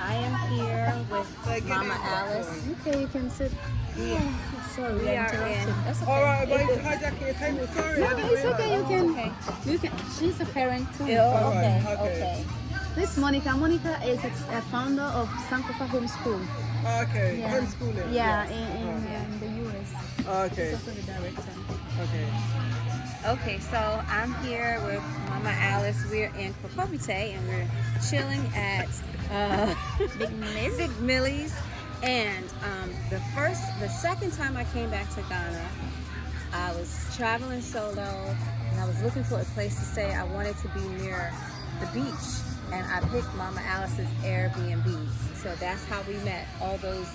I am here with Mama Alice. Okay, you can sit. Sorry, We are in. That's okay. Alright, but it's hijacking your table. Sorry, I didn't It's realize. okay. Okay. You can. She's a parent too. Oh, okay. Alright, okay. Okay. This Monica. Monica is a founder of Sankofa Homeschool. Okay, Yeah. homeschooling. Yeah, in the US. Okay, She's also the director. okay. Okay, so I'm here with Mama Alice. We're in Kokopite and we're chilling at Big Millie's. And the second time I came back to Ghana, I was traveling solo and I was looking for a place to stay. I wanted to be near the beach, and I picked Mama Alice's Airbnb. So that's how we met all those,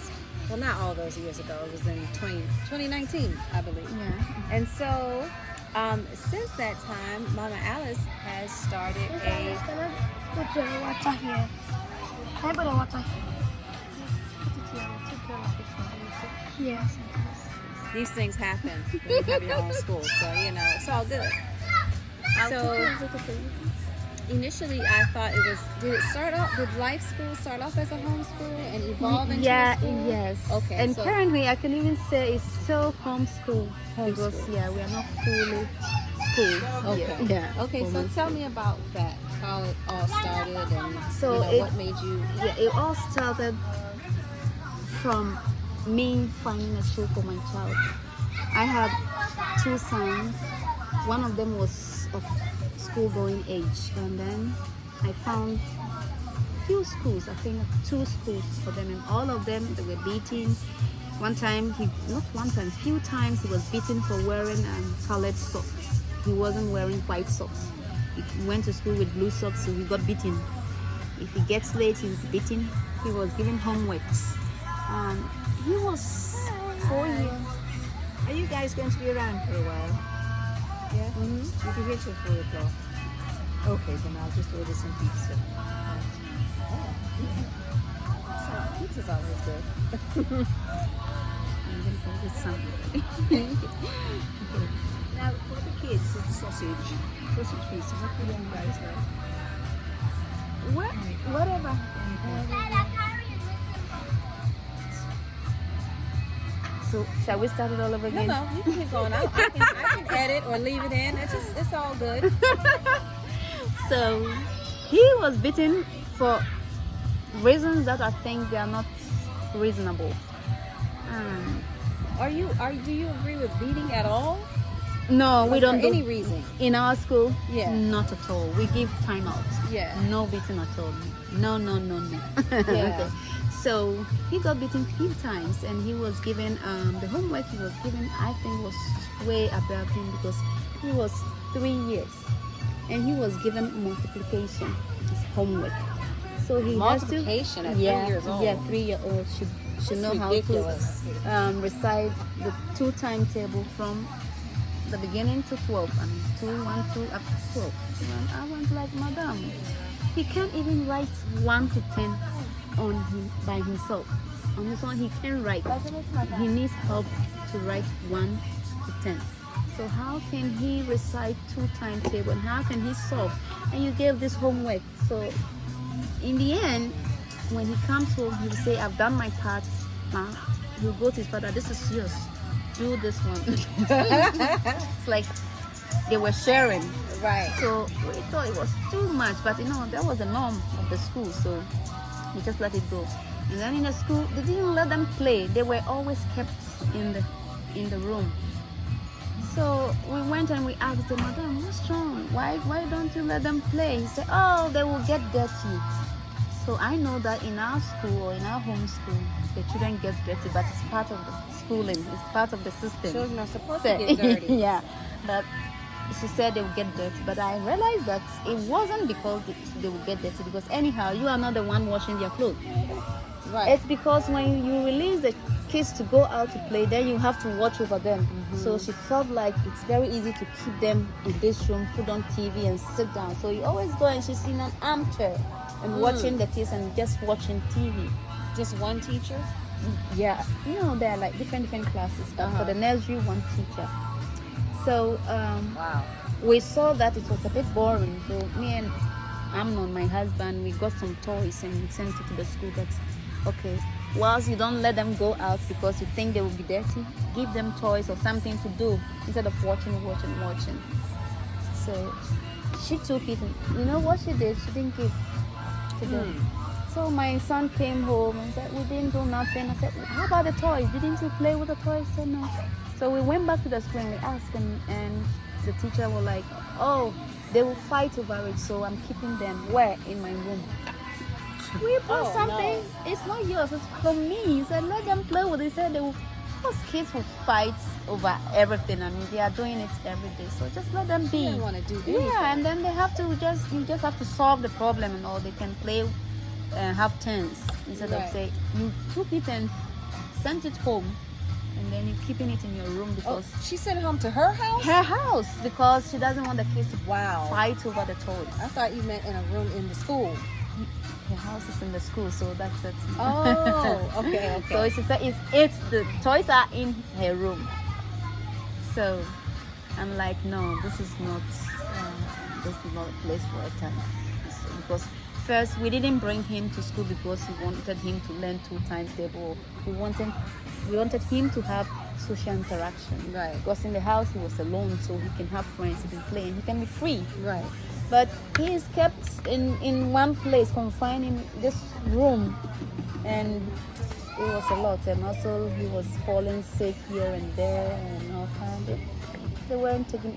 well, not all those years ago. It was in 2019, I believe. Yeah. And so since that time, Mama Alice has started a Put the water here. Can I put the water here? Yes. these things happen when you have your own school. So, you know, it's all good. So initially I thought did life school start off as a homeschool and evolve into a school? Yes. Okay. And so, currently, I can even say it's still homeschool. Because Homeschool. yeah, we are not fully school. Okay. Yeah. Okay, so tell me about that, how it all started and So you know, it- what made you Yeah, it all started from me finding a school for my child. I had two sons. One of them was of school-going age, and then I found few schools. I think 2 schools for them, and all of them they were beaten. Few times he was beaten for wearing colored socks. He wasn't wearing white socks. He went to school with blue socks, so he got beaten. If he gets late, he's beaten. He was given homeworks. He was 4 years. Are you guys going to be around for a while? Yeah? Mhm. Did you hit your 4 o'clock? Okay, then I'll just order some pizza. so pizza's always good. And then for his son. Now, for the kids, it's sausage pizza. What do you guys have? Whatever. So shall we start it all over No, again? no, you can keep going. I can edit or leave it in. It's all good. So he was beaten for reasons that I think they are not reasonable. Do you agree with beating at all? No, we Like, don't for do any reason. in our school. Yeah. Not at all. We give timeouts. Yeah. No beating at all. No. Yeah. Okay. So he got beaten few times, and he was given the homework he was given. I think was way above him because he was 3 years, and he was given multiplication as homework. So he Multiplication has at to, 3 years old. Yeah, 3-year-old should know ridiculous. how to recite the 2 timetable from the beginning to 12 and 2, 1, 2 up to 12. And I was like, Madam, he can't even write 1 to 10 by himself. On his own, he can write. He needs help to write 1 to 10. So how can he recite 2 timetable and how can he solve? And you gave this homework. So in the end, when he comes home, he'll say, I've done my part. Now he'll go to his father, this is yours. Do this one. It's like they were sharing. Right. So we thought it was too much, but you know, that was the norm of the school, so we just let it go. And then in the school, they didn't let them play. They were always kept in the room. So we went and we asked them, Madam, what's wrong? Why don't you let them play? He said, oh, they will get dirty. So I know that in our school or in our home school, the children get dirty, but it's part of the schooling. It's part of the system. Children are supposed to get dirty. Yeah, but she said they would get dirty. But I realized that it wasn't because they would get dirty, because anyhow, you are not the one washing their clothes. Right. It's because when you release the kids to go out to play, then you have to watch over them. So she felt like it's very easy to keep them in this room, put on TV and sit down. So you always go and she's in an armchair and watching the kids and just watching TV. Just one teacher? Yeah, you know, there are like different classes, but for the nursery, one teacher. So Wow. we saw that it was a bit boring. So me and Amnon, my husband, we got some toys and we sent it to the school. That okay, whilst you don't let them go out because you think they will be dirty, give them toys or something to do instead of watching. So she took it, and you know what she did? She didn't give to them. So my son came home and said, we didn't do nothing. I said, how about the toys? Didn't you play with the toys? He said, no. So we went back to the school and we asked, and the teacher was like, oh, they will fight over it, so I'm keeping them. Where? In my room. We put something, it's not yours, it's from me. He said, let them play with it. He said, those kids will fight over everything. I mean, they are doing it every day, so just let them be. They don't want to do anything. Yeah, and then they have to you just have to solve the problem, and all they can play and have turns instead of say you took it and sent it home, and then you're keeping it in your room because She sent it home to her house? her house, because she doesn't want the kids to Wow. fight over the toys. I thought you meant in a room in the school. Her house is in the school, so that's it. Oh, okay. So it's the toys are in her room. So I'm like, no, this is not a place for a time. Because first we didn't bring him to school because we wanted him to learn 2 times table. We wanted him to have social interaction. Right. Because in the house he was alone, so he can have friends, he can play, and he can be free. Right. But he is kept in one place, confined in this room, and it was a lot. And also he was falling sick here and there, and all kind. They weren't taking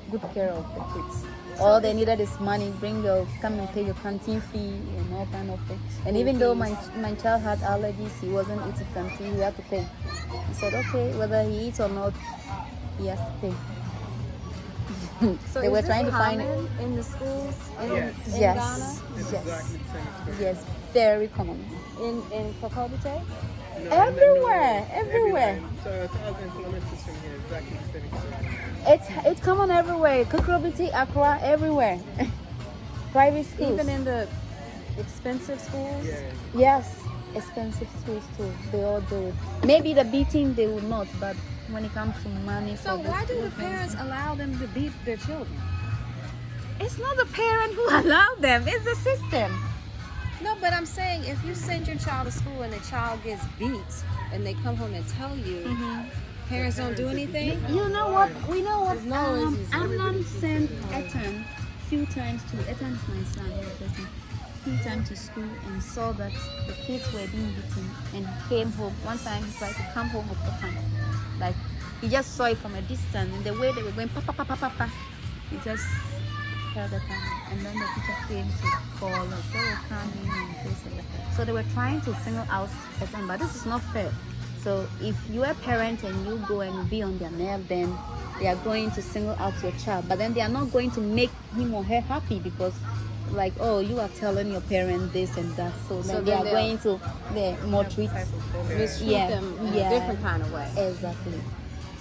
good care of the kids. All they needed is money. Come and pay your canteen fee and all kind of things. And even though my child had allergies, he wasn't eating canteen. He had to pay. He said, okay, whether he eats or not, he has to pay. So They is were this trying to find it. common in the schools in Yes. Ghana? Yes, It's yes, exactly the same experience. yes, very common. In Kokobite? No, in the Everywhere, north, everywhere. So 1,000 kilometers from here, exactly the same experience. It's common everywhere. Kukrobiti, Accra, everywhere. Private schools. Even in the expensive schools? Yeah. Yes, expensive schools too. They all do it. Maybe the beating they will not, but when it comes to money. So for the why do school the things- parents allow them to beat their children? It's not the parent who allowed them. It's the system. No, but I'm saying if you send your child to school and the child gets beat and they come home and tell you, parents don't do anything? You know what? We know what. There's no excuses. Amnon sent Ethan few times to Ethan is my son. Few times to school and saw that the kids were being beaten and came home. One time he tried to come home with Ethan. Like he just saw it from a distance and the way they were going pa pa pa pa pa pa. He just held the time and then the teacher came to call and say, oh, come in and things like that. So they were trying to single out Ethan, but this is not fair. So if you're a parent and you go and you be on their nerve, then they are going to single out your child, but then they are not going to make him or her happy because like, oh, you are telling your parent this and that, so then they are going to maltreat Mistreat Yeah, them in yeah. a different kind of way. exactly.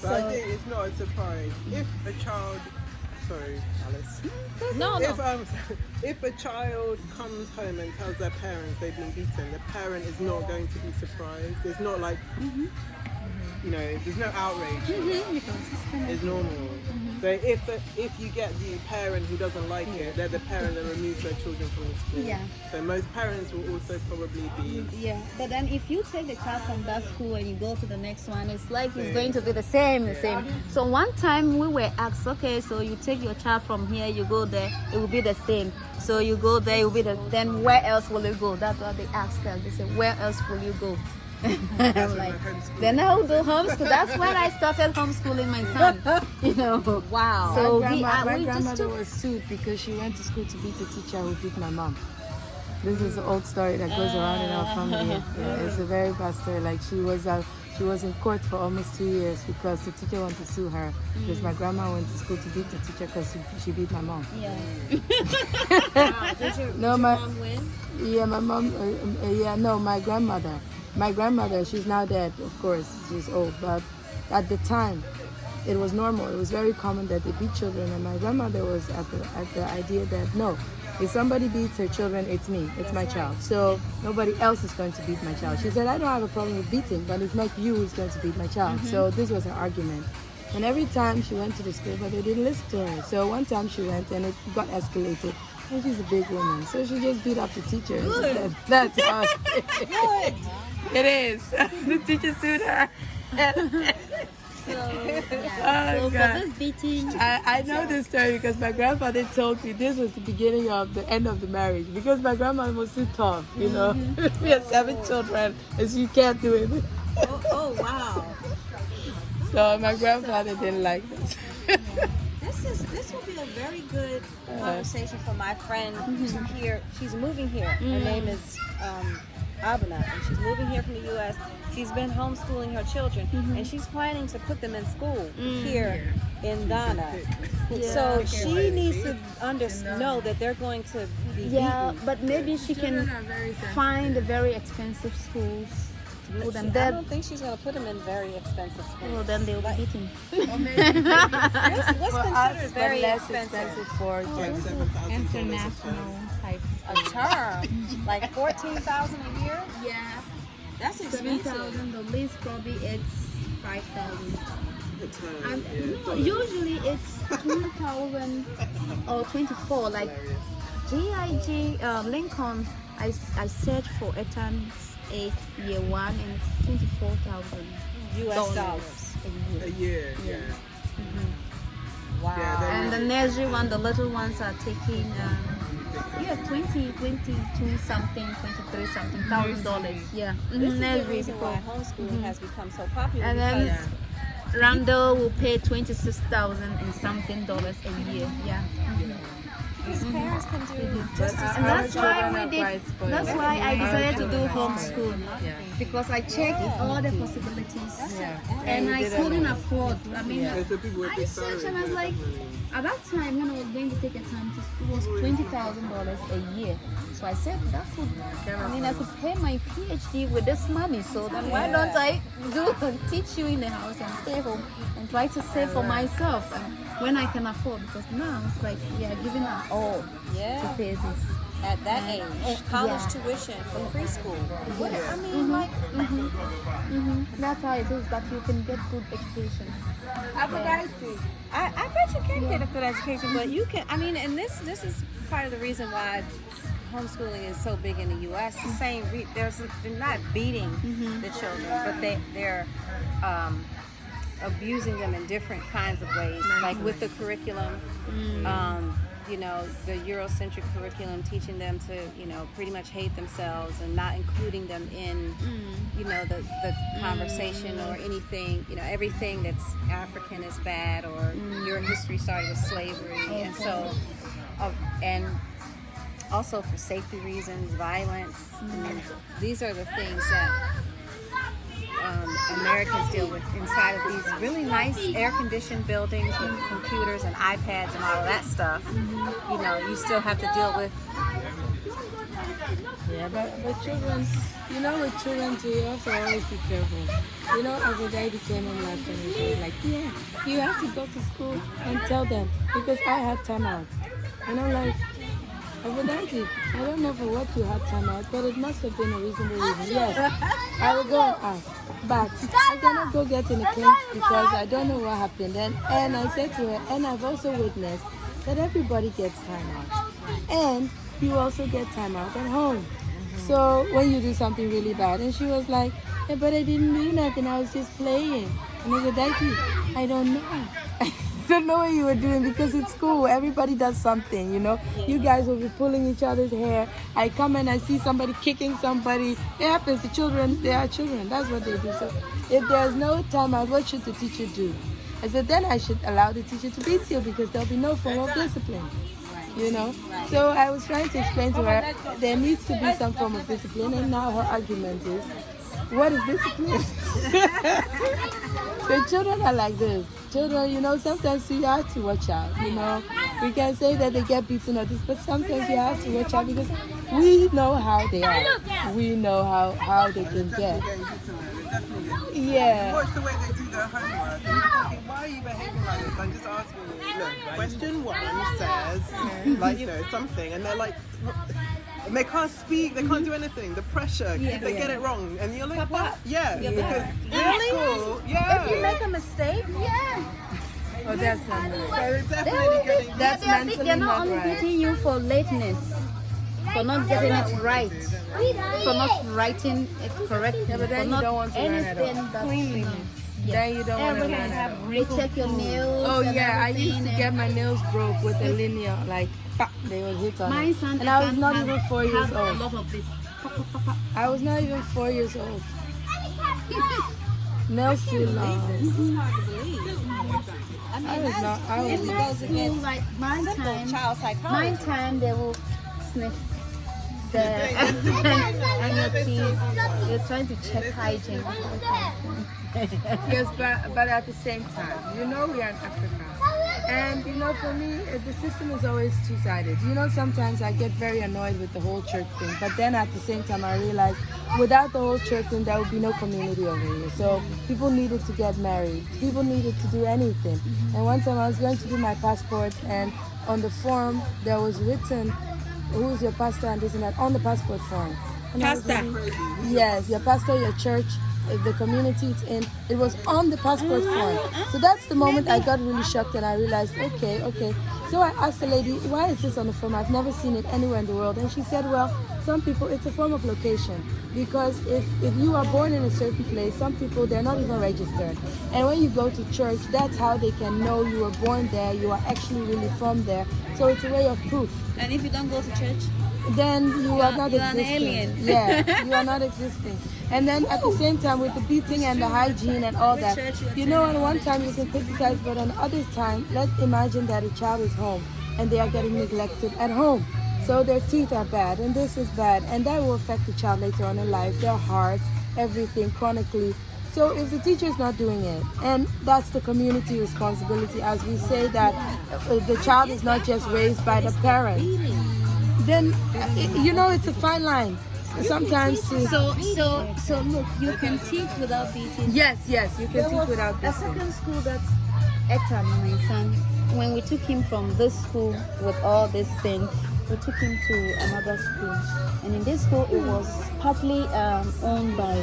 But I think it's not a surprise. If a child, sorry, Alice. No, If a child comes home and tells their parents they've been beaten, the parent is not going to be surprised. It's not like, you know, there's no outrage. It's normal. So if you get the parent who doesn't like it, they're the parent that removes their children from the school. Yeah. So most parents will also probably be. Yeah, but then if you take the child from that school and you go to the next one, it's like it's going to be the same. So one time we were asked, okay, so you take your child from here, you go there, it will be the same. So you go there, it will be then where else will you go? That's what they asked us. They said, where else will you go? I'm like, then I will do homeschool. That's when I started homeschooling my son. You know. Wow. So My we grandmother just took was sued because she went to school to beat the teacher who beat my mom. This is an old story that goes around in our family. Yeah, it's a very bad story. Like she was in court for almost 2 years because the teacher wanted to sue her because my grandma went to school to beat the teacher because she beat my mom. yeah. Did your my mom win? yeah, my mom. No, my grandmother. My grandmother, she's now dead, of course. She's old, but at the time, it was normal. It was very common that they beat children, and my grandmother was at the idea that no, if somebody beats her children, it's me, it's my child. So nobody else is going to beat my child. She said, I don't have a problem with beating, but it's not you who's going to beat my child. So this was her argument. And every time she went to the school, but they didn't listen to her. So one time she went and it got escalated. And she's a big woman, so she just beat up the teacher. And she said, that's how it is. The teacher sued her. So, Oh, so for God. this beating, I know this story because my grandfather told me this was the beginning of the end of the marriage because my grandma was too tough, you know. We have 7 children and she can't do it. Oh wow. So my grandfather didn't like this. This will be a very good conversation for my friend to hear. She's moving here. Her name is Abana, and she's moving here from the U.S. She's been homeschooling her children, and she's planning to put them in school here in Ghana. So she needs to know that they're going to be beaten. but maybe she can find a very expensive schools to put them I there. don't think she's going to put them in very expensive schools. Well, then they'll be beaten. What's considered very less expensive? for Like $7,000 International type. A term, like 14,000 a year. Yeah, That's expensive. 7,000. The least probably it's 5,000. a term. No, usually it's 2,000 or 24. Like GIG Lincoln, I searched for Ethan's 8 year 1 and it's 24,000 U.S. dollars. a A year. year, yeah. Wow. Yeah, they're And the nursery one, the little ones are taking 22 something, 23 something $1,000. Yeah, This is the nursery reason why before. homeschooling has become so popular. And then because Randall will pay 26,000 and something dollars a year. Yeah. these parents can do just as And that's children why are we did. quite spoiled. That's why I decided to do homeschool Yeah. because I checked all the possibilities, Yeah. and I couldn't afford. I mean, Yeah, so people with I big searched salaries, and I was yeah, like, definitely. at that time when I was going to take a time to school, it was $20,000 a year. So I said that would. I mean, I could pay my PhD with this money. So then why don't I teach you in the house and stay home and try to save for myself and when I can afford? Because now it's like we are giving up all to Yeah, pay this. at that age, college yeah. tuition for preschool. What, I mean, like, That's how it is. That you can get good education. I bet you can get a good education, but you can. I mean, and this is part of the reason why homeschooling is so big in the U.S. The same. They're not beating the children, but they're abusing them in different kinds of ways, like with the curriculum. You know, the Eurocentric curriculum, teaching them to, you know, pretty much hate themselves and not including them in, you know, the conversation or anything, you know, everything that's African is bad or your history started with slavery. And so, and also for safety reasons, violence. And these are the things that Americans deal with inside of these really nice air-conditioned buildings with computers and iPads and all of that stuff. You know, you still have to deal with. Yeah, but children, you know, with children too, you have to always be careful. You know, as a guy came in last time, he was like, yeah, you have to go to school and tell them because I had time out. And I'm like, Abudanti, I don't know for what you had time out, but it must have been a reasonable reason. Yes, I will go and ask. But I cannot go get in a clinch because I don't know what happened. And I said to her, and I've also witnessed that everybody gets time out. And you also get time out at home. So when you do something really bad, and she was like, yeah, but I didn't do nothing, I was just playing. And I said, Daiki, I don't know. I don't know what you were doing because it's school. Everybody does something, you know. You guys will be pulling each other's hair. I come and I see somebody kicking somebody. It happens to children. They are children. That's what they do. So if there's no time out, what should the teacher do? I said, then I should allow the teacher to beat you because there'll be no form of discipline. You know, so I was trying to explain to her there needs to be some form of discipline, and now her argument is, what is discipline? The children are like this. Children, you know, sometimes you have to watch out. You know, we can say that they get beaten or this, but sometimes you have to watch out because we know how they are. We know how they can get. Yeah. Watch the way they do their homework. And you're thinking, why are you behaving like this? I'm just asking you. Look, question 1 says, like, you know, something, and they're like, and they can't speak, they can't do anything. The pressure, if they get it wrong, and you're like, what? Yeah, because in school, yeah. If you make a mistake, Oh, that's not nice. So it's definitely getting. That's mentally they're not not only right. beating you for lateness, for not getting it right, for not writing it correctly, Yeah, but for then you not don't want to learn at all. anything that's Cleanliness. Yeah. Then you don't want to Everything. learn at all. They check your nails. Oh and yeah, I used to everything, get and my nails broke with a linear, like pop, they would hit on my it. son And I was not has- even 4 years has a old. lot of this. I was not even 4 years old. Nails too long. I was not. I was It not. goes against Like my simple time, child my psychology. time they will sniff the and your teeth. They're trying to check hygiene. Yes, but at the same time, you know, we are in Africa. And, you know, for me, the system is always two-sided. You know, sometimes I get very annoyed with the whole church thing. But then at the same time, I realize without the whole church thing, there would be no community over here. So people needed to get married. People needed to do anything. And one time I was going to do my passport, and on the form, there was written, who is your pastor and this and that, on the passport form. And I was Pastor. really- Yes, your pastor, your church, the community it's in. It was on the passport form. So that's the moment I got really shocked and I realized, okay. So I asked the lady, why is this on the form? I've never seen it anywhere in the world. And she said, well, some people, it's a form of location. Because if you are born in a certain place, some people, they're not even registered. And when you go to church, that's how they can know you were born there, you are actually really from there. So it's a way of proof. And if you don't go to church, Then you are not you're an existing. alien. Yeah, you are not existing. And then at the same time with the beating and the hygiene and all that, church you you know, on one time you can criticize, but on other time, let's imagine that a child is home and they are getting neglected at home. So their teeth are bad and this is bad, and that will affect the child later on in life, their heart, everything chronically. So if the teacher is not doing it, and that's the community responsibility, as we say that the child is not just raised by the parents, then you know it's a fine line. Sometimes to So look, you can teach without beating. yes, you can teach without A this. second school that's Etam, my son. When we took him from this school with all these things, we took him to another school. And in this school, it was partly owned by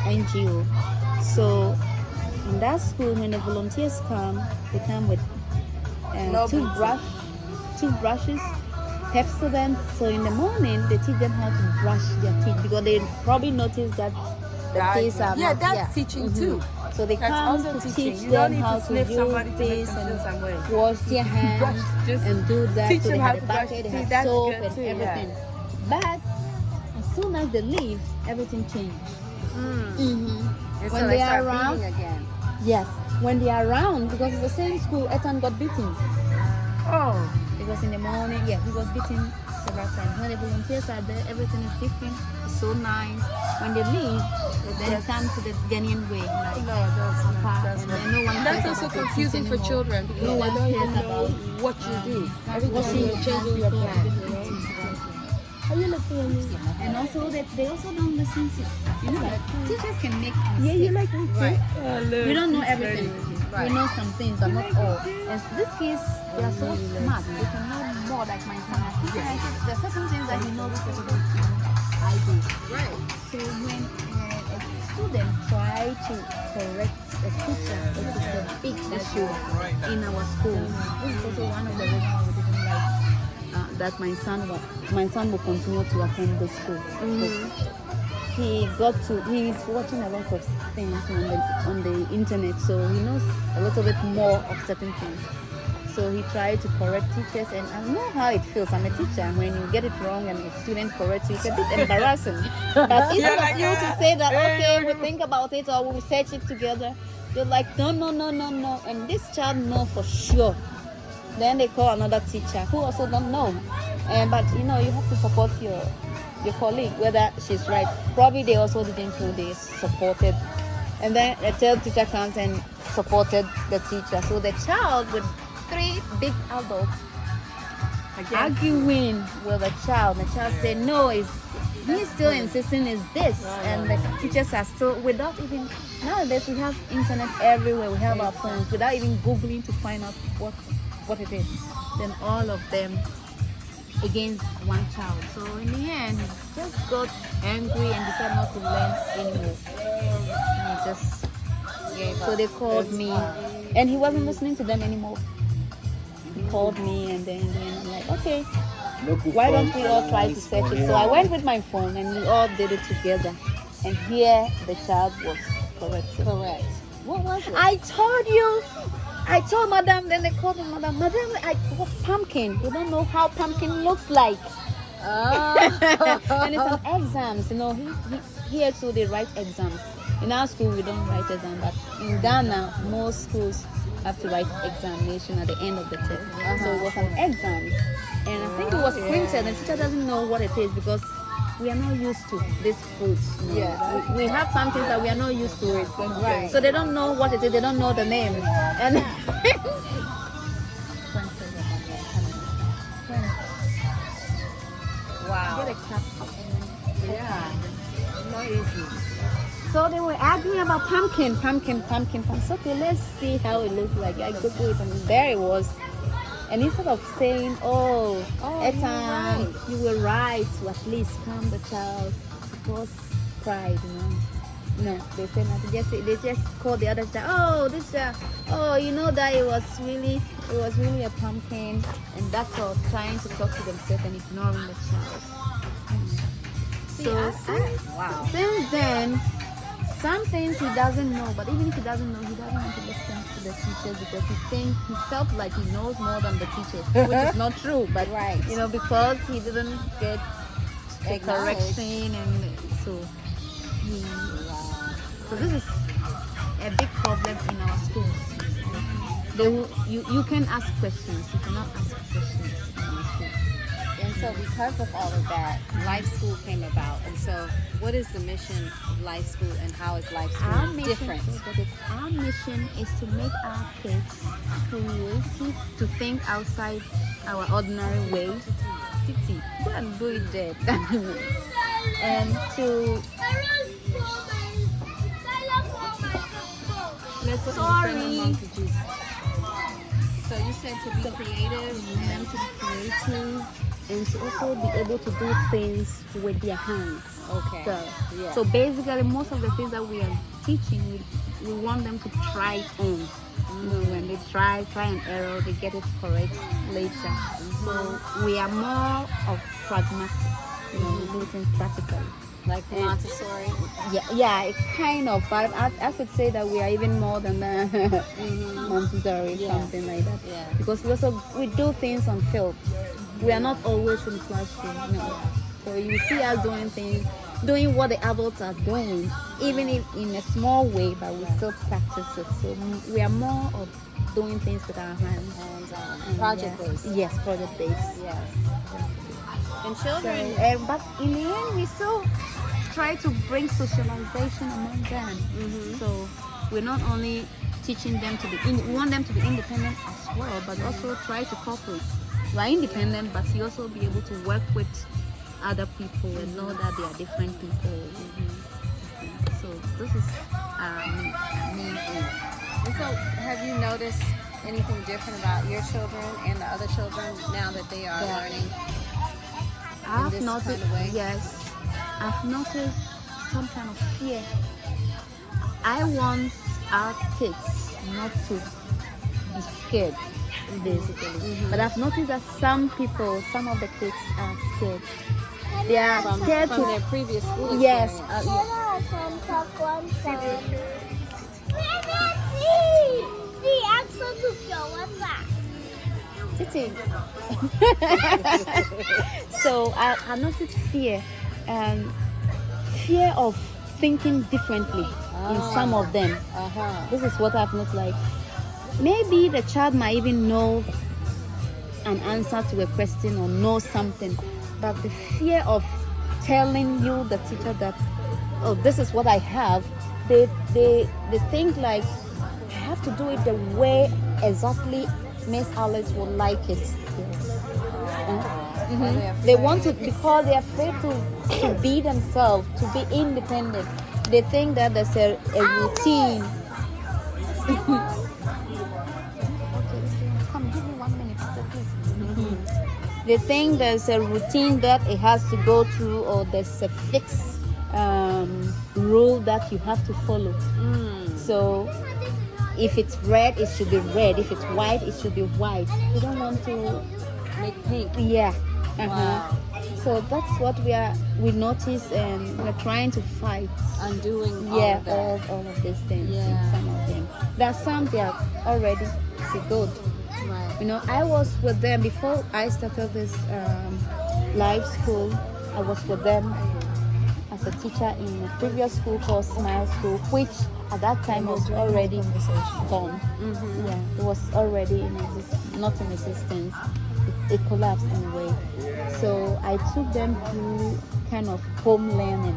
NGO. So in that school, when the volunteers come, they come with No toothbrushes, Pepsodent. So in the morning, they teach them how to brush their teeth because they probably notice that the teeth are Yeah, not, that's teaching too. So they That's come also to teaching. teach You don't them need how to to sniff use somebody to make this them feel and some way. wash their hands Just and do that. teach So they them how have to a brush bucket, they teeth. have That's soap good and too, yeah. everything. But as soon as they leave, everything changes. And When so they start are around- beating again. Yes, when they are around, because it's the same school, Ethan got beaten. Oh, Because in the morning, yeah, he was beaten several times. When the volunteers are there, everything is different. It's so nice. When they leave, they then come to the Ghanaian way, like no, that's not. apart, That's and not. then no one That's cares also about their teeth confusing for anymore. children because No they one don't even cares know about what you do. Every time washing you're your changing hands your before plan. everything. Are you looking at me? And also that they also don't listen to, you know, like teachers can make mistakes. Yeah, you like me too. Right. Look, We don't know he's everything. flirting with me. We know some things, but not all. And these kids, they are so smart. They can know more, like my son. I think there are certain things that he knows which other people I do. Right. So when a student try to correct a teacher, it is a big issue in our schools. This is also one of the reasons we didn't like that my son will continue to attend this school. He's watching a lot of things on the internet, so he knows a little bit more of certain things. So he tried to correct teachers, and I know how it feels. I'm a teacher. When you get it wrong and the student corrects you, it's a bit embarrassing. But instead of you to say that, okay, we'll think about it or we'll research it together, you're like, no. And this child knows for sure. Then they call another teacher who also don't know. But you know, you have to support your colleague, whether she's right. Probably they also didn't know they supported. And then the third teacher comes and supported the teacher. So the child with 3 big adults arguing with the child. The child said, no, he's still insisting is this. And the teachers are still, without even, nowadays we have internet everywhere. We have our phones without even Googling to find out what it is. Then all of them against one child. So in the end, he just got angry and decided not to learn anymore. And he just, gave So up. they called me, and he wasn't listening to them anymore. He called me, and then I'm like, okay, why don't we all try to search it? So I went with my phone, and we all did it together. And here the child was corrected. Correct. What was it? I told you. I told Madam. Then they called me, Madam, it was pumpkin. You don't know how pumpkin looks like. Oh. And it's an exams. You know, here too they write exams. In our school we don't write exams, but in Ghana most schools have to write examination at the end of the term. So it was an exam, and I think it was printed. And the teacher doesn't know what it is because we are not used to these fruits. You know. Yeah. We have pumpkins that we are not used to it. Right. So they don't know what it is. They don't know the name. And Wow. Get a cup. Yeah. Not easy. So they were arguing about pumpkin. So okay, let's see how it looks like. I Googled it and there it was. And instead of saying, Ethan, you were right to at least calm the child, because pride, you know. No, they said nothing. They just called the other child. You know that it was really a pumpkin, and that's all. Trying to talk to themselves and ignoring the child. Since then, some things he doesn't know, but even if he doesn't know, he doesn't want to listen to the teachers because he felt like he knows more than the teachers, which is not true. But Right. you know, because he didn't get the correction, and so this is a big problem in our schools. You can ask questions, you cannot ask questions in our schools. And so because of all of that, Life School came about. And so what is the mission of Life School and how is Life School different? Our mission is to make our kids creative, to think outside our ordinary way. Titi, go and do it there. And to sorry. So you said to be creative Them to be creative and to also be able to do things with their hands. Okay. Yeah. So basically, most of the things that we are teaching, we want them to try it on. You know, when they try and error, they get it correct later. So we are more of pragmatic. You know, we do things practically. Like Montessori. Yeah, it kind of. But I could say that we are even more than Montessori, something like that. Yeah. Because we do things on field. We are not always in classroom. No. So you see us doing what the adults are doing, even if in a small way, but we still practice it. So we are more of doing things with our hands. And project-based. Yes, project-based. Yes. And children. But in the end, we still try to bring socialization among them. So we're not only teaching them to be, we want them to be independent as well, but also try to cooperate. We are independent, but you also be able to work with other people and know that they are different people. So this is main thing. And so have you noticed anything different about your children and the other children now that they are learning? I've this noticed, kind of way? yes, I've noticed some kind of fear. I want our kids not to be scared, basically. But I've noticed that some of the kids are scared. They are scared From to. their previous school Yes. Sitting. So I noticed fear, fear of thinking differently in some of them. This is what I've noticed. Like maybe the child might even know an answer to a question or know something, but the fear of telling you, the teacher, that this is what I have, they think like I have to do it the way exactly Miss Alice would like it. Yes. They want to, because they're afraid to be themselves, to be independent. They think that there's a routine. Come, give me 1 minute, please. They think there's a routine that it has to go through, or there's a fixed rule that you have to follow. So if it's red, it should be red. If it's white, it should be white. We don't want to Make pink. yeah. Wow. So that's what we notice, and we're trying to fight. Undoing all Yeah, of that. all of these things. Yeah. Some of them. There are some they are already good. Right. You know, I was with them before I started this live school. I was with them as a teacher in a previous school called Smile School, which at that time was already gone. Yeah, it was already not in existence. It collapsed in a way. So I took them through kind of home learning,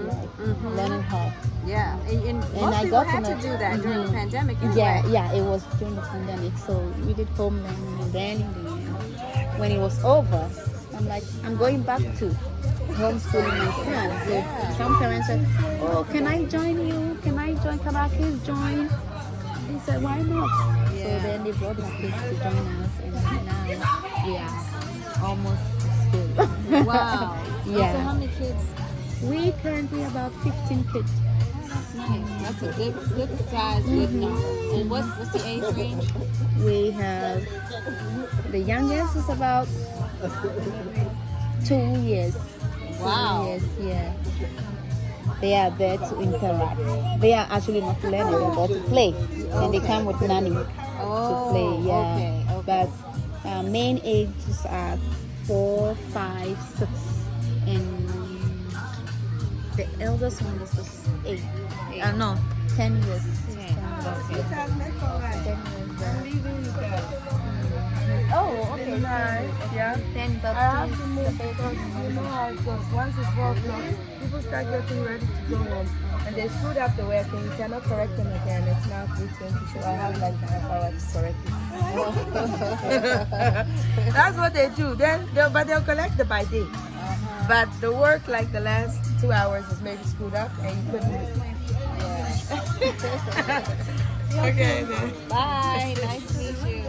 like learning how. Yeah. And And most I people got had to to know- do that during the Mhm. pandemic. Yeah, Anyway. yeah, it was during the pandemic, so we did home learning, and then in the end, when it was over, I'm like, I'm going back to homeschooling my son. So some parents said, oh, can I join you? Can I join? Can our kids join? He said, why not? Yeah. So then they brought their kids to join us, and now we are almost school. Wow. Yeah. So how many kids? We currently about 15 kids. That's nice. That's a good size, good number. And what's the age range? We have the youngest is about 2 years. Wow. 2 years, yeah. They are there to interact. They are actually not learning, they're there to play. And they come with nanny to play, yeah. Okay. But main ages are 4, 5, 6, and the eldest one is just 8. No, 10 years. 10 years. Oh, okay, nice. Yeah. Then I have to move because you know how it goes. Once it's 4 o'clock, people start getting ready to go home. And they screwed up the work and you cannot correct them again. It's now 3:20, so I have like a half hour to correct it. That's what they do. But they'll collect it by day. But the work, like the last 2 hours, is maybe screwed up and you couldn't do it. Okay, then. Bye. Nice to meet you.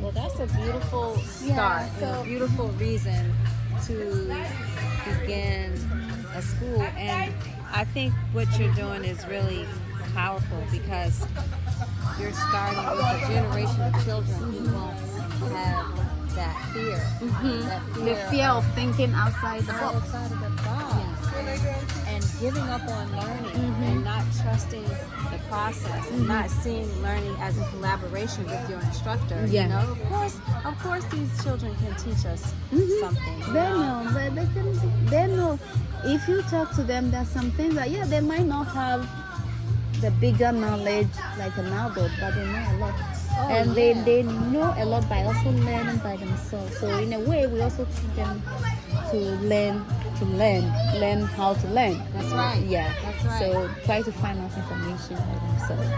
Well, that's a beautiful start and a beautiful reason to begin a school. And I think what you're doing is really powerful because you're starting with a generation of children who won't have that fear. That the fear of thinking outside the box. outside of the box. And giving up on learning and not trusting the process and not seeing learning as a collaboration with your instructor. Yeah. You know, of course these children can teach us something. you They know? know, they know. If you talk to them, there's some things that they might not have the bigger knowledge like an adult, but they know a lot. And they know a lot by also learning by themselves. So in a way, we also teach them to learn how to learn. That's right. Yeah. That's right. So try to find out information by themselves.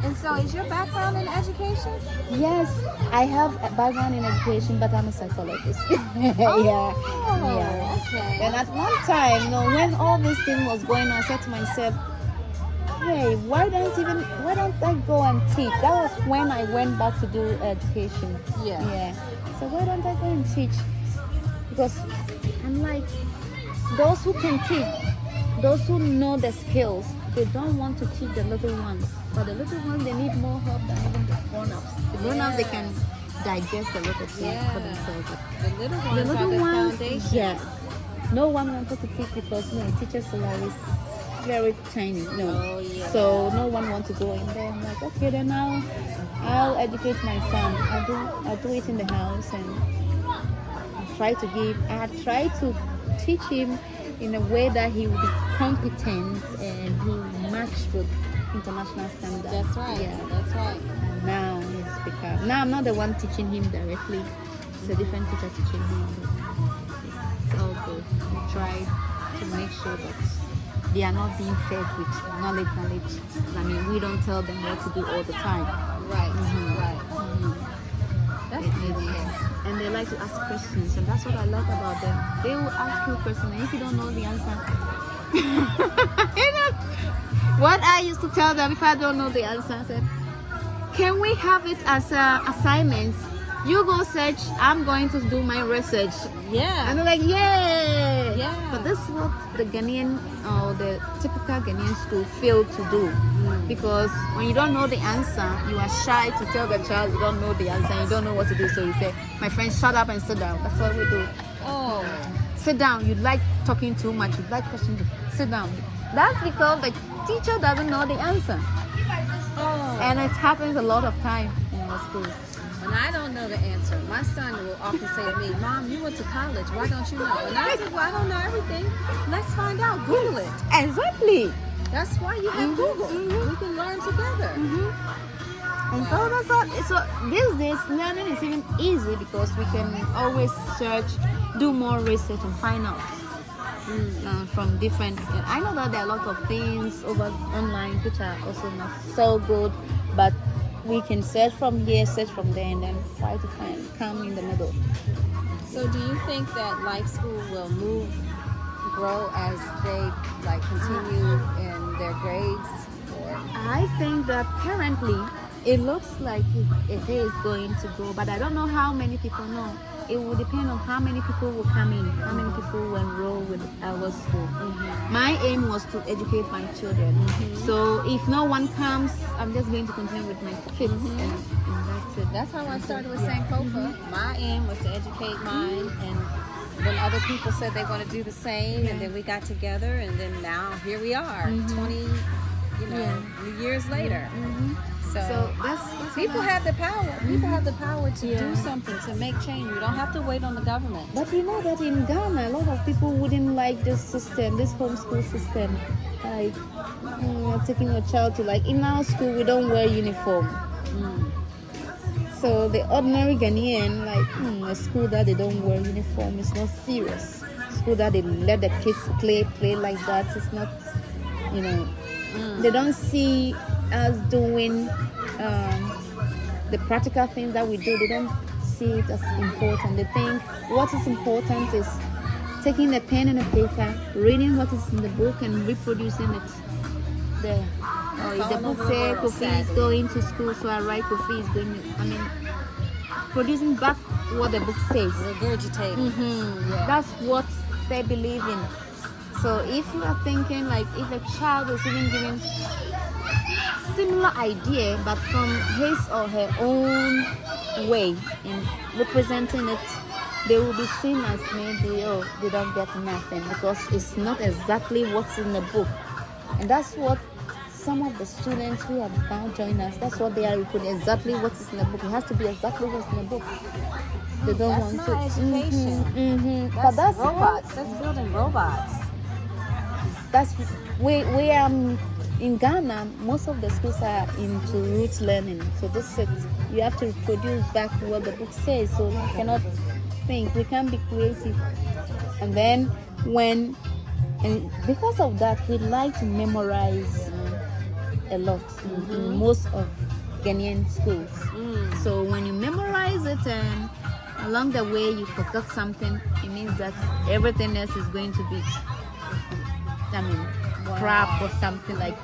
And so is your background in education? Yes, I have a background in education, but I'm a psychologist. Yeah. Okay. And at one time, when all this thing was going on, I said to myself, hey, why don't I go and teach? That was when I went back to do education. Yeah. So why don't I go and teach? Because I'm like, those who can teach, those who know the skills, they don't want to teach the little ones. But the little ones, they need more help than even the grown-ups. The grown-ups, they can digest the little things for themselves. The little ones The little are the ones, foundation. yes. No one wanted to teach because teachers are always very tiny. Oh, yeah. So no one wants to go in there. I'm like, okay, then I'll educate my son. I'll do it in the house, and I try to teach him in a way that he will be competent and he will match with international standards. That's right. Yeah. That's right. And now I'm not the one teaching him directly. It's a different teacher teaching him. It's all good. We try to make sure that they are not being fed with knowledge. I mean, we don't tell them what to do all the time. Right. Mhm. Right. That's really And they like to ask questions, and that's what I like about them. They will ask you a question, and if you don't know the answer, what I used to tell them if I don't know the answer, I said, can we have it as assignments? You go search. I'm going to do my research. Yeah. And they're like, yay! Yeah. But this is what the Ghanaian or the typical Ghanaian school failed to do. Because when you don't know the answer, you are shy to tell the child you don't know the answer and you don't know what to do. So you say, my friend, shut up and sit down. That's what we do. Oh. Sit down. You like talking too much. You like questioning. Sit down. That's because the teacher doesn't know the answer. Oh. And it happens a lot of time in our schools. When I don't know the answer, my son will often say to me, Mom, you went to college. Why don't you know? And I said, well, I don't know everything. Let's find out. Google it. Exactly. That's why you have Google. We can learn together. And so that's all. So these days, learning is even easy because we can always search, do more research, and find out from different. I know that there are a lot of things over online which are also not so good, but we can search from here, search from there, and then try to come in the middle. So do you think that life school will grow as they continue in their grades? Or? I think that currently it looks like it is going to go, but I don't know how many people know. It will depend on how many people will come in, how many people will enroll with our school. My aim was to educate my children. So if no one comes, I'm just going to continue with my kids. And that's it. That's how I started with St. Kofa. My aim was to educate mine, and then other people said they want to do the same, and then we got together, and then now here we are, 20 years later. So that's people have the power. People have the power to do something, to make change. You don't have to wait on the government. But you know that in Ghana, a lot of people wouldn't like this system, this homeschool system. Like, taking your child to, in our school, we don't wear uniform. So the ordinary Ghanaian, a school that they don't wear uniform is not serious. School that they let the kids play like that is not, they don't see us doing the practical things that we do. They don't see it as important. They think what is important is taking a pen and a paper, reading what is in the book and reproducing it there. Or if the book says Kofi is going to school, so I write Kofi is going to, producing back what the book says. Regurgitating. Yeah. That's what they believe in. So if you are thinking if a child is even given similar idea but from his or her own way in representing it, they will be seen as maybe they don't get nothing because it's not exactly what's in the book. And that's what some of the students who have now joined us, that's what they are recruiting, exactly what is in the book. It has to be exactly what's in the book. They don't That's want not to education. But that's robots. That's building robots. That's we in Ghana, most of the schools are into root learning. So this is you have to reproduce back what the book says. So we cannot think, we can't be creative. And then because of that, we like to memorize a lot in most of Ghanaian schools. So when you memorize it and along the way you forgot something, it means that everything else is going to be crap or something, like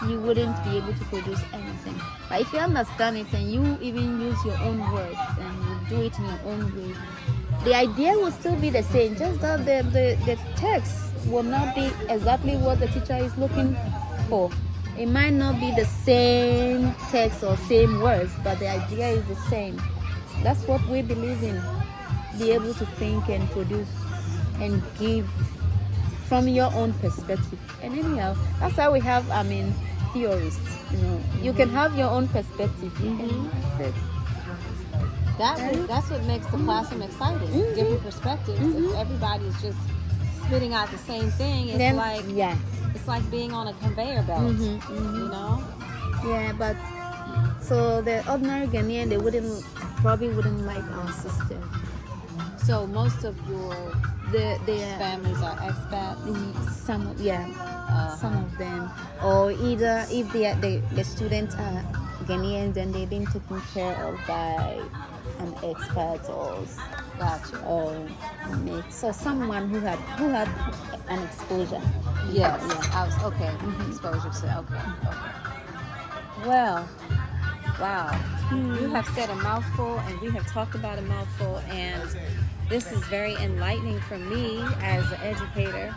you wouldn't be able to produce anything. But if you understand it and you even use your own words and you do it in your own way, the idea will still be the same, just that the text will not be exactly what the teacher is looking for. It might not be the same text or same words, but the idea is the same. That's what we believe in. Be able to think and produce and give from your own perspective. And anyhow, that's how we have, theorists. You can have your own perspective. And that's it. That's what makes the classroom exciting. Different perspectives. If everybody's just spitting out the same thing, it's like being on a conveyor belt. Yeah, but so the ordinary Ghanaian, they probably wouldn't like our system. So most of your The families are expats. some of them, or either if the students are Ghanaians, then they've been taken care of by an expert or mix, or someone who had an exposure. Yes. Exposure to. Okay. Well, wow. You have said a mouthful, and we have talked about a mouthful, and this is very enlightening for me as an educator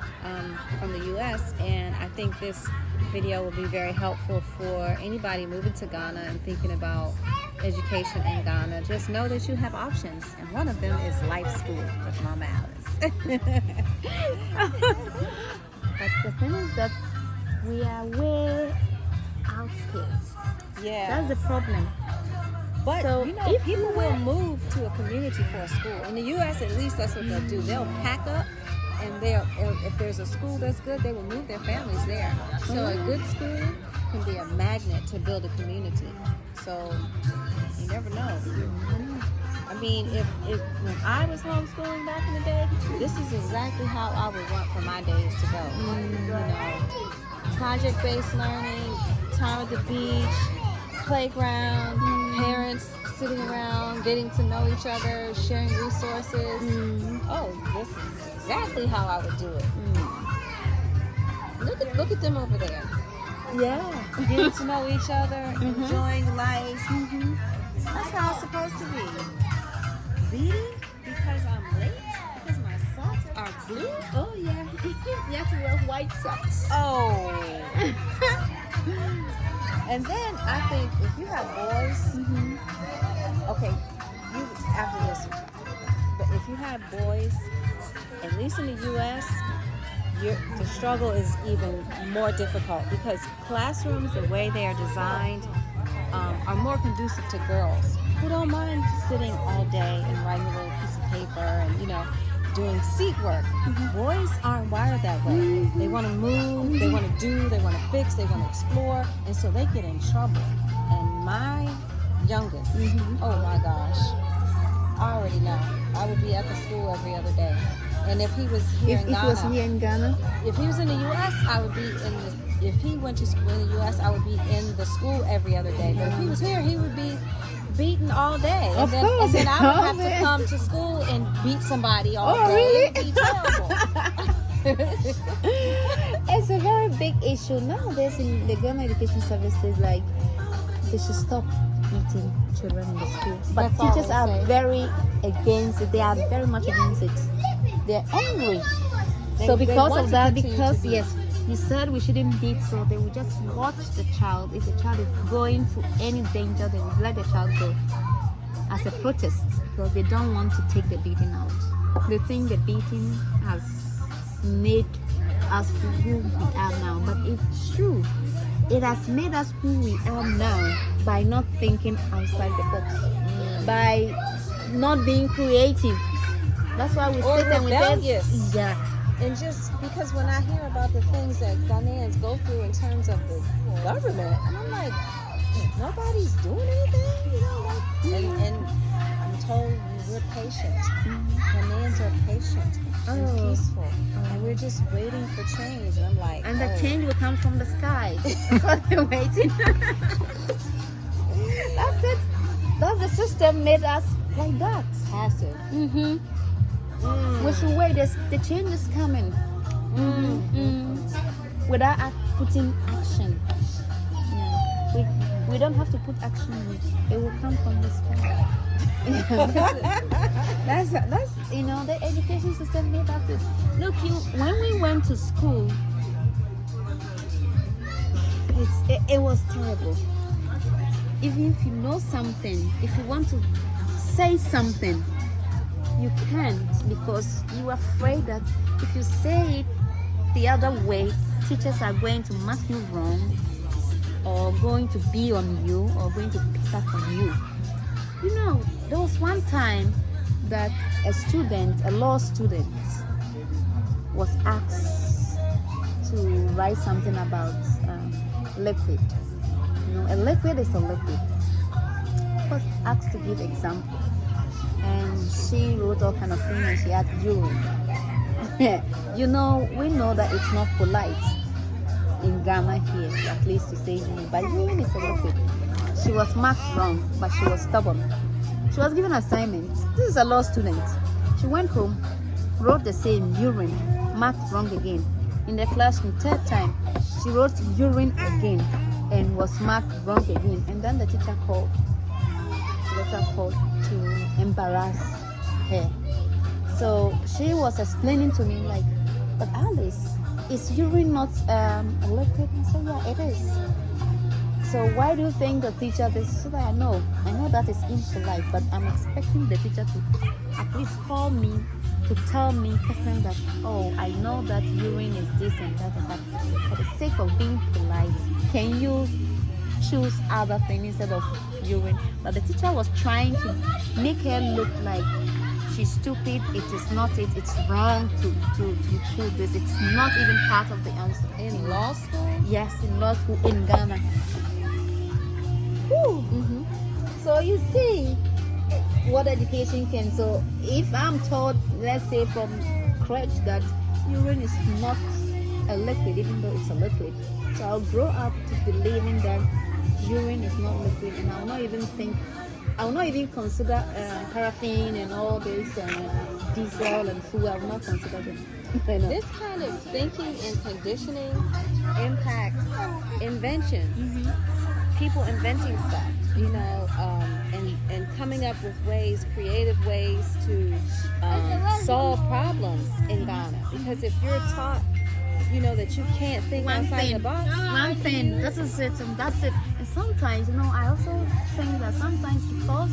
from the U.S., and I think this video will be very helpful for anybody moving to Ghana and thinking about education in Ghana. Just know that you have options, and one of them is life school with Mama Alice. But the thing is that we are way outskirts. Yeah. That's the problem. But So you know, if people you will were- move to a community for a school. In the U.S., at least that's what they'll do. They'll pack up, and they'll if there's a school that's good, they will move their families there. So a good school can be a magnet to build a community. So you never know. I mean, if when I was homeschooling back in the day, this is exactly how I would want for my days to go. You know, project-based learning, time at the beach, playground, parents sitting around, getting to know each other, sharing resources. Oh, this is exactly how I would do it. Look at them over there. Yeah. Getting to know each other, enjoying life. That's how it's supposed to be. Beating because I'm late? Because my socks are blue? Oh yeah. You have to wear white socks. Oh. And then I think if you have boys, okay, you after this, but if you have boys, at least in the U.S., the struggle is even more difficult because classrooms, the way they are designed, are more conducive to girls who don't mind sitting all day and writing a little piece of paper and, you know, doing seat work. Boys aren't wired that way. They want to move, they want to do, they want to fix, they want to explore, and so they get in trouble. And my youngest, oh my gosh, I already know. I would be at the school every other day. And if he was here If in it was Ghana, here in Ghana, if he was in the U.S., I would be in the. If he went to school in the U.S., I would be in the school every other day. But if he was here, he would be beaten all day. Of and course. then I would Oh, have to man. come to school and beat somebody all Oh, day. really? It would be terrible. it's a very big issue nowadays in the Ghana Education Service. There's like they should stop beating children in the school. But That's all teachers they are say. very against it. They are very much against it. They're angry. So They because want of to that, continue to because beat. yes, you said we shouldn't beat, so they will just watch the child. If the child is going to any danger, they will let the child go as a protest because they don't want to take the beating out. They think the beating has made us who we are now, but it's true. It has made us who we are now by not thinking outside the box, by not being creative. That's why we Or sit and we rebellious. say, yeah. And just because when I hear about the things that Ghanaians go through in terms of the government, and I'm like, nobody's doing anything, you know? Like, and I'm told we're patient. Ghanaians are patient and peaceful, and we're just waiting for change. And I'm like, And the oh. change will come from the sky. That's what they're waiting. That's it. That's the system made us like that. passive. We should wait. The change is coming. Without putting action. Yeah. We don't have to put action in it. It will come from the sky. that's you know, the education system made us this. Look, when we went to school, it was terrible. Even if you know something, if you want to say something, you can't because you're afraid that if you say it the other way, teachers are going to mark you wrong or going to be on you or going to pick up on you. You know, there was one time that a law student, was asked to write something about liquid. You know, a liquid is a liquid. Was asked to give example, and she wrote all kind of things, and she had urine. You know, we know that it's not polite in Ghana here, at least to say urine, but urine is a liquid. She was marked wrong, but she was stubborn. She was given an assignment. This is a law student. She went home, wrote the same urine, marked wrong again. In the classroom, third time, she wrote urine again and was marked wrong again. And then the teacher called letter called to embarrass her. So she was explaining to me like, but Alice, is urine not a liquid? I said, yeah, it is. So why do you think the teacher this? So that I know that is impolite, but I'm expecting the teacher to at least call me to tell me personally that, oh, I know that urine is this and that, but for the sake of being polite, can you choose other things instead of urine? But the teacher was trying to make her look like she's stupid. It is not it. It's wrong to do this. It's not even part of the answer. In law school? Yes, in law school in Ghana. Mm-hmm. So you see what education can. So if I'm taught, let's say from crutch, that urine is not a liquid, even though it's a liquid, so I'll grow up to believing that urine is not liquid, and I will not even consider paraffin and all this diesel and food. I will not consider them. This kind of thinking and conditioning impacts inventions. People inventing stuff, and coming up with creative ways to solve problems in Ghana. Because if you're taught, that you can't think outside the box. One thing, this is it, and that's it. And sometimes, I also think that sometimes because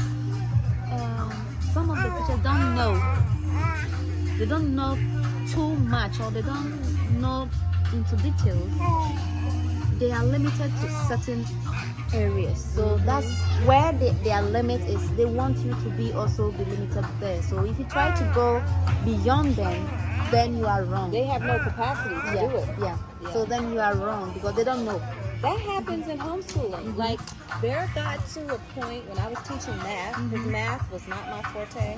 some of the teachers they don't know too much, or they don't know into details, they are limited to certain areas. So that's where their limit is. They want you to be limited there. So if you try to go beyond them, then you are wrong. They have no capacity to do it. Yeah. So then you are wrong because they don't know. That happens in homeschooling. Like, there got to a point when I was teaching math, because math was not my forte,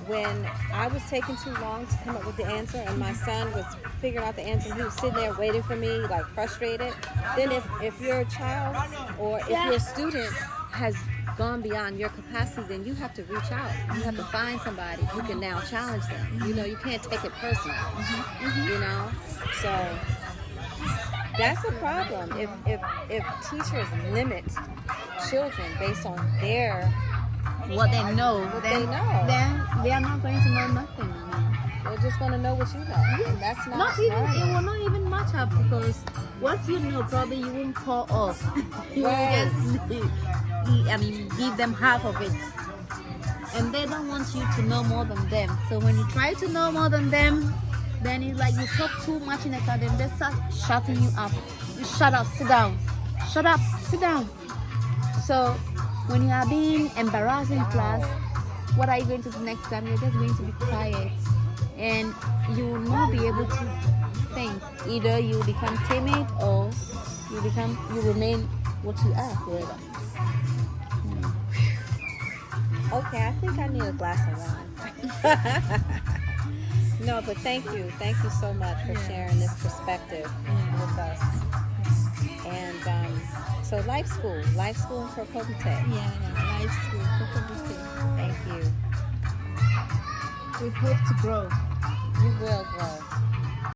when I was taking too long to come up with the answer, and my son was figuring out the answer, and he was sitting there waiting for me, like frustrated. Then if your child or if your student has gone beyond your capacity, then you have to reach out. You have to find somebody who can now challenge them. You can't take it personal. So that's a problem. If teachers limit children based on what they know, then they are not going to know nothing. They're just going to know what you know, and that's not even. right. It will not even match up because what you know probably you won't call off. You will just, give them half of it, and they don't want you to know more than them. So when you try to know more than them, then it's like you talk too much in the class, and they start shutting you up. You shut up, sit down. Shut up, sit down. So when you are being embarrassed in class, what are you going to do next time? You're just going to be quiet, and you will not be able to think. Either you become timid or you remain what you are forever. Okay, I think I need a glass of wine. No, but thank you so much for sharing this perspective with us. And so life school for Kopite. Life school for Kopite. Thank you. We hope to grow. You will grow.